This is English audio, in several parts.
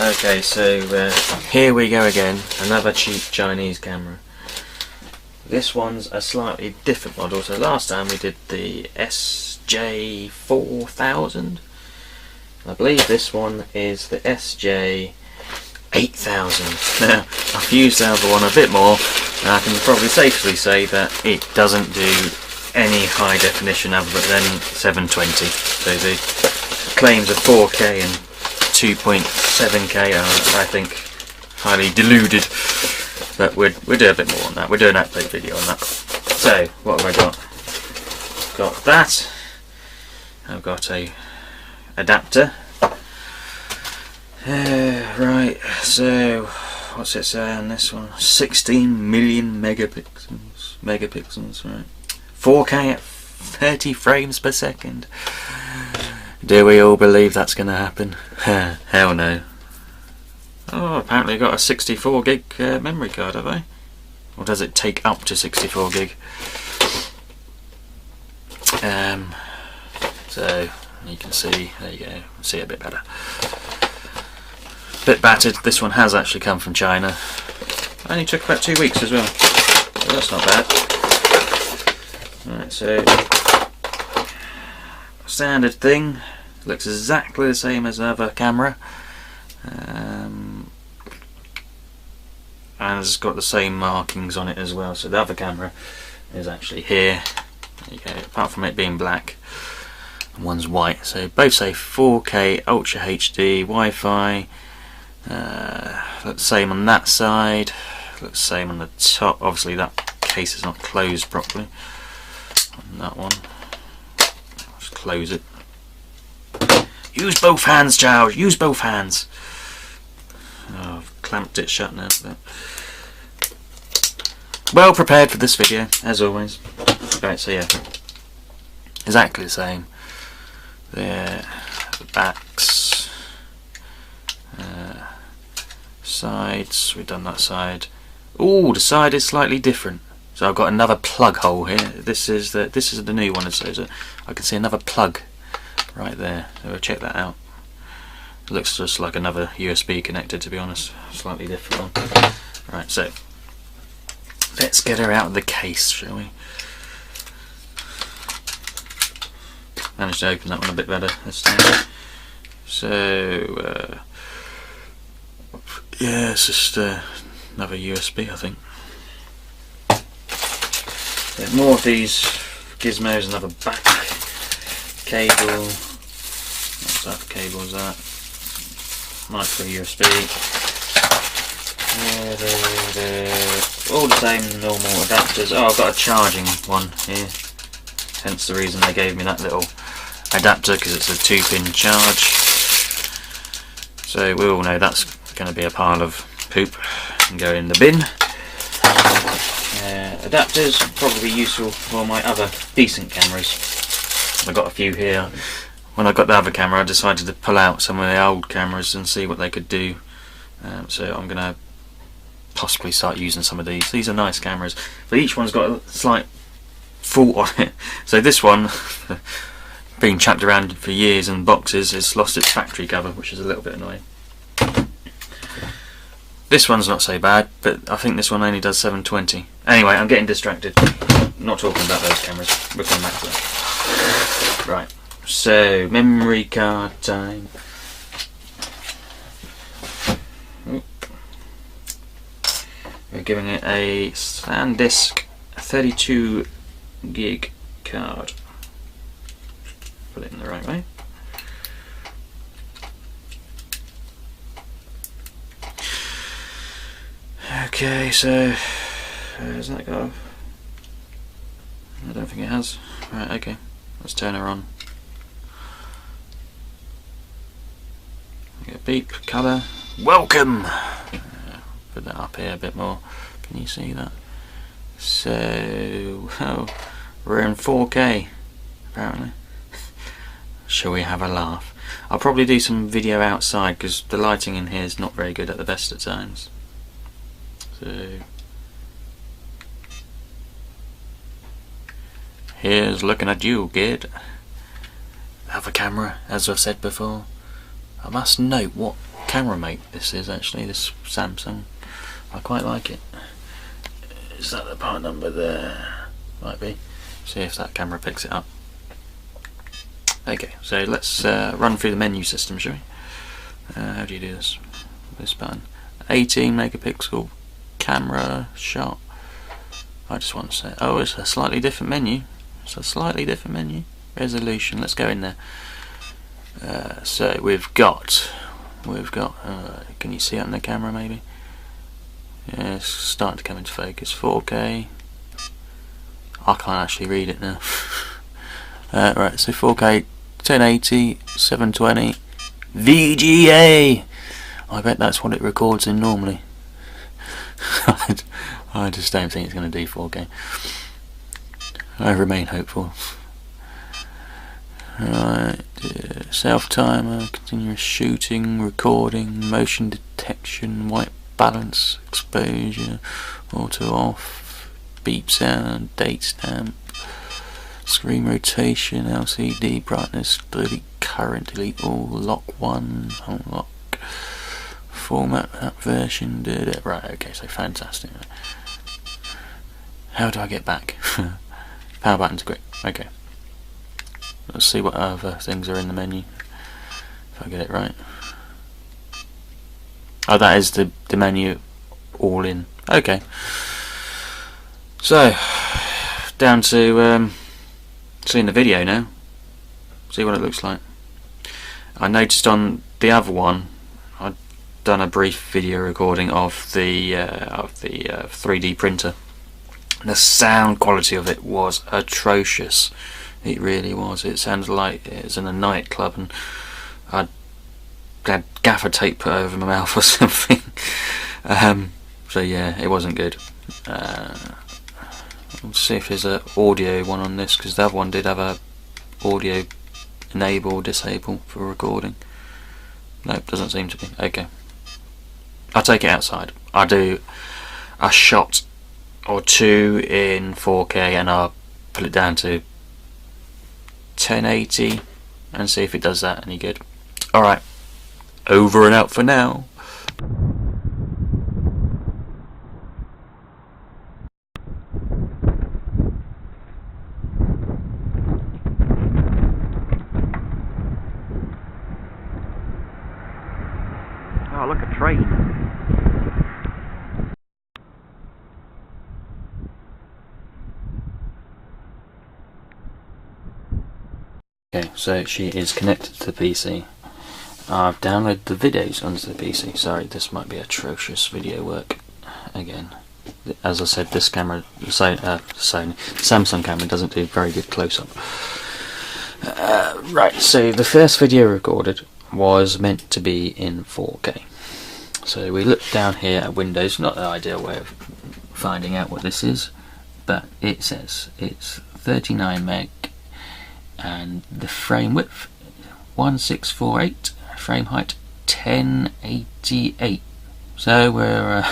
Okay, so here we go again, another cheap Chinese camera. This one's a slightly different model. So last time we did the SJ8000. I believe this one is the SJ8000. Now, I've used the other one a bit more, and I can probably safely say that it doesn't do any high definition other than 720. So the claims of 4K and 2.7K are, I think, highly deluded. But we'll do a bit more on that. We'll do an update video on that. So, what have I got? Got that. I've got a adapter. Right, so what's it say on this one? 16 million megapixels, right? 4K at 30 frames per second. Do we all believe that's going to happen? Hell no. Oh, apparently got a 64 gig memory card, have they? Or does it take up to 64 gig? So you can see, there you go, see it a bit better. Bit battered. This one has actually come from China. Only took about 2 weeks as well, so that's not bad. Right, so standard thing, looks exactly the same as the other camera, and it's got the same markings on it as well. So the other camera is actually here. There you go. Apart from it being black, and one's white. So both say 4K Ultra HD Wi-Fi. Looks the same on that side. Looks the same on the top. Obviously that case is not closed properly. On that one, just close it. Use both hands, Charles. Use both hands. Oh, I've clamped it shut now. But well prepared for this video, as always. Right, so yeah, exactly the same. There, the backs, sides. We've done that side. Oh, the side is slightly different. So I've got another plug hole here. This is the new one, so I can see another plug right there. So we'll check that out. It looks just like another USB connector, to be honest. Slightly different one. Right, so let's get her out of the case, shall we? Managed to open that one a bit better this time. So yeah, it's just another USB, I think. Yeah, more of these gizmos, another back cable. What's that for cable? Is that micro USB? All the same normal adapters. Oh, I've got a charging one here. Hence the reason they gave me that little adapter, because it's a 2-pin charge. So we all know that's going to be a pile of poop and go in the bin. Adapters probably useful for my other decent cameras. I've got a few here. When I got the other camera, I decided to pull out some of the old cameras and see what they could do. So I'm going to possibly start using some of these. These are nice cameras, but each one's got a slight fault on it. So this one, being chucked around for years in boxes, has lost its factory cover, which is a little bit annoying. This one's not so bad, but I think this one only does 720. Anyway, I'm getting distracted. I'm not talking about those cameras. We'll come back to that. Right, so memory card time. We're giving it a SanDisk 32 gig card. Put it in the right way. Okay, so has that got? I don't think it has. Right, okay, let's turn her on. Get beep, colour, welcome. Put that up here a bit more. Can you see that? So, oh, we're in 4K apparently. Shall we have a laugh? I'll probably do some video outside because the lighting in here is not very good at the best of times. So here's looking at you, kid. Have a camera, as I've said before. I must note what camera mate this is actually, this Samsung. I quite like it. Is that the part number there? Might be. See if that camera picks it up. Okay, so let's run through the menu system, shall we? How do you do this? This button. 18 megapixel camera shot. I just want to say, oh, it's a slightly different menu. It's a slightly different menu. Resolution. Let's go in there. So we've got. Can you see it on the camera maybe? Yeah, it's starting to come into focus. 4K. I can't actually read it now. Right, so 4K, 1080, 720, VGA. I bet that's what it records in normally. I just don't think it's going to do 4K. I remain hopeful. Right, self timer, continuous shooting, recording, motion detection, white balance, exposure, auto off, beep sound, date stamp, screen rotation, LCD brightness, delete current, delete all, lock one, unlock, format that version, did it. Right, okay, so fantastic. How do I get back? Power button's quick. Okay. Let's see what other things are in the menu. If I get it right. Oh, that is the menu all in. Okay. So, down to seeing the video now. See what it looks like. I noticed on the other one, I'd done a brief video recording of the 3D printer. The sound quality of it was atrocious. It really was. It sounded like it was in a nightclub and I'd had gaffer tape put over my mouth or something. So yeah, it wasn't good. Let's see if there's an audio one on this, because the other one did have a audio enable or disable for recording. Nope, doesn't seem to be. Okay. I'll take it outside. I'll do a shot or two in 4K and I'll put it down to 1080 and see if it does that any good. Alright, over and out for now. Oh, look, a train. Okay, so she is connected to the PC. I've downloaded the videos onto the PC. Sorry, this might be atrocious video work again. As I said, this camera, the Samsung camera, doesn't do very good close-up. Right, so the first video recorded was meant to be in 4K. So we look down here at Windows, not the ideal way of finding out what this is, but it says it's 39 meg and the frame width 1648, frame height 1088. So we're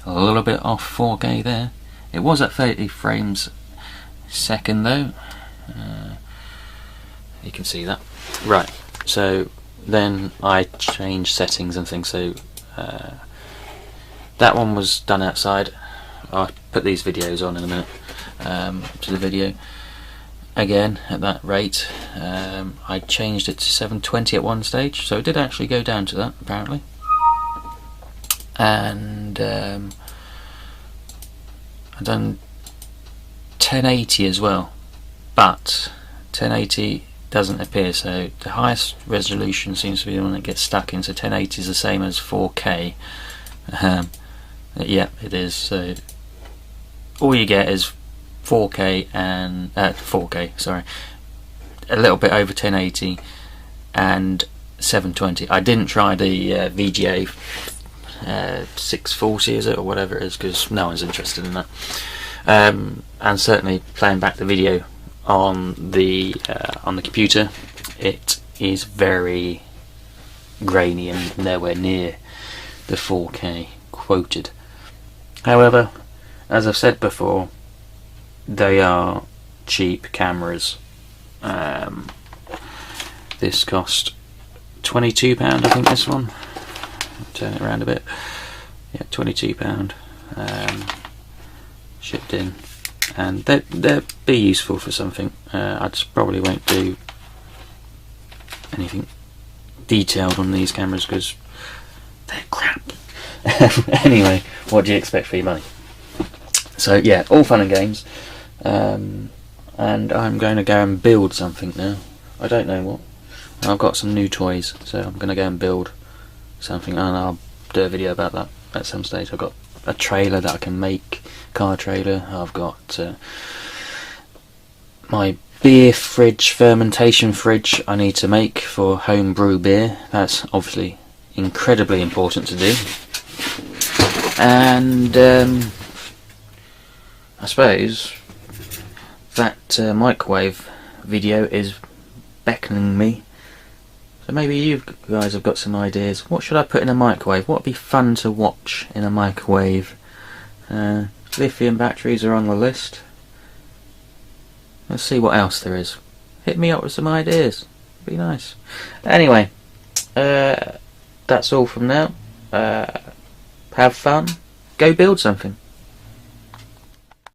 a little bit off 4K there. It was at 30 frames a second though. You can see that. Right, so then I changed settings and things, so that one was done outside. I'll put these videos on in a minute to the video. Again, at that rate, I changed it to 720 at one stage, so it did actually go down to that apparently. And I've done 1080 as well, but 1080 doesn't appear, so the highest resolution seems to be the one that gets stuck in, so 1080 is the same as 4K. Yeah, it is. So all you get is 4K and 4K, sorry, a little bit over 1080 and 720. I didn't try the VGA 640, is it, or whatever it is, because no one's interested in that. And certainly playing back the video on the computer, it is very grainy and nowhere near the 4K quoted. However, as I've said before, they are cheap cameras. This cost £22, I think, this one. turn it around a bit. Yeah, £22 shipped in, and they'll be useful for something. I just probably won't do anything detailed on these cameras because they're crap. Anyway, what do you expect for your money? So yeah, all fun and games, and I'm going to go and build something now. I don't know what. I've got some new toys, so I'm going to go and build something, and I'll do a video about that at some stage. I've got a trailer that I can make, car trailer. I've got my beer fridge, fermentation fridge I need to make for home brew beer. That's obviously incredibly important to do. And I suppose that microwave video is beckoning me. So maybe you guys have got some ideas. What should I put in a microwave? What would be fun to watch in a microwave? Lithium batteries are on the list. Let's see what else there is. Hit me up with some ideas. Be nice. Anyway, that's all from now. Have fun. Go build something.